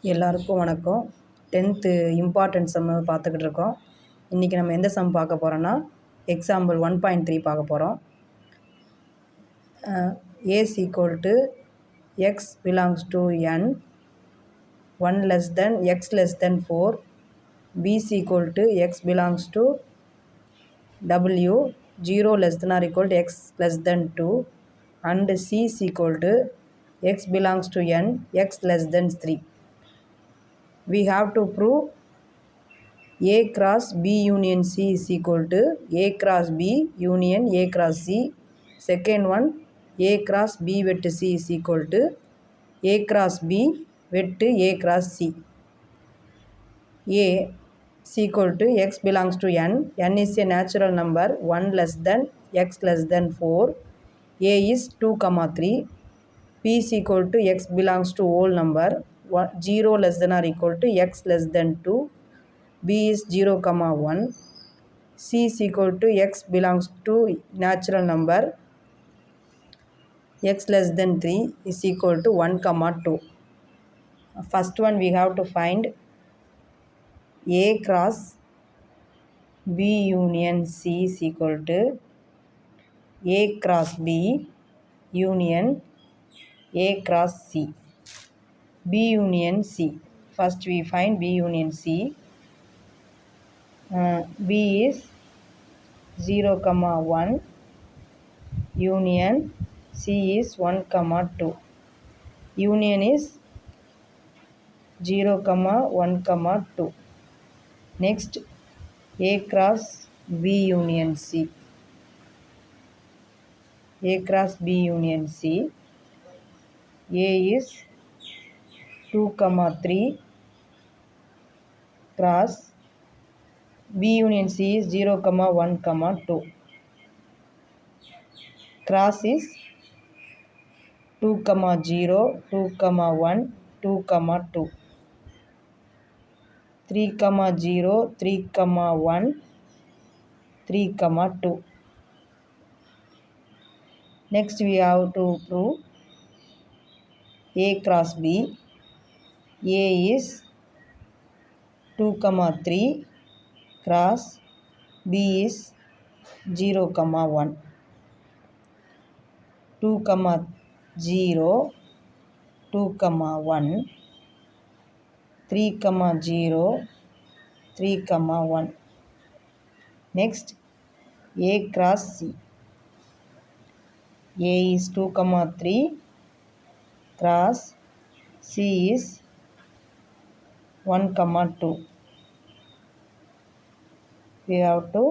எல்லாருக்கும் வணக்கம். 10th important some பார்த்துக்கிட்டு இருக்கோம். இன்றைக்கி நம்ம எந்த சம் பார்க்க போகிறோன்னா எக்ஸாம்பிள் 1.3 பார்க்க போகிறோம். A is equal to x belongs to n 1 less than x less than 4. B is equal to x belongs to w 0 less than or equal to x less than 2 and C is equal to x belongs to n x less than 3. We have to prove A cross B union C is equal to A cross B union A cross C. Second one, A cross B with C is equal to A cross B with A cross C. A is equal to x belongs to n. N is a natural number 1 less than x less than 4. A is 2, 3. P is equal to x belongs to whole number 0 less than or equal to x less than 2. B is 0, 1. C is equal to x belongs to natural number x less than 3 is equal to 1, 2. First one we have to find A cross B union C is equal to A cross B union A cross C. B union C. First we find B union C. B is 0, 1. Union C is 1, 2. Union is 0, 1, 2. Next, A cross B union C. A cross B union C. A is 2, 3. Cross B union C is 0, 1, 2. Cross is 2, 0, 2, 1, 2, 2. 3, 0, 3, 1, 3, 2. Next we have to prove A cross B. A is 2, 3. Cross B is 0, 1. 2, 0, 2, 1. 3, 0, 3, 1. Next, A cross C. A is 2, 3. Cross C is 1, 2. We have to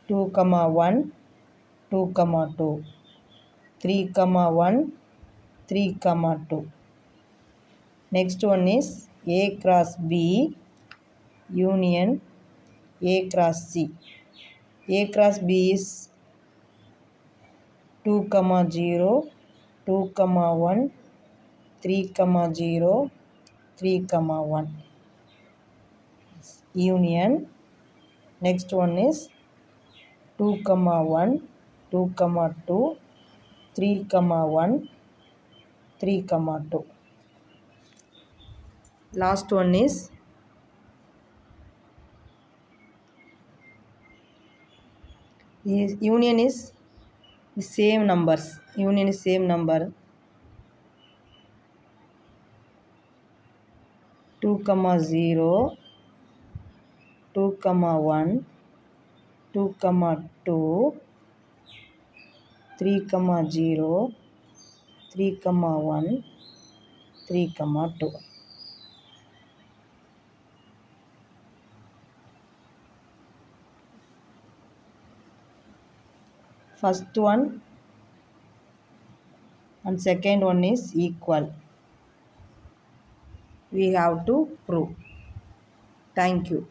2, 1, 2, 2. 3, 1, 3, 2. Next one is A cross B union A cross C. A cross B is 2, 0, 2, 1, 3, 0, 3, 1. Union. Next one is 2, 1, 2, 2, 3, 1, 3, 2. Last one is union is same numbers. Union is same number 2, 0, 2, 1, 2, 2, 3, 0, 3, 1, 3, 2. First one and second one is equal. We have to prove. Thank you.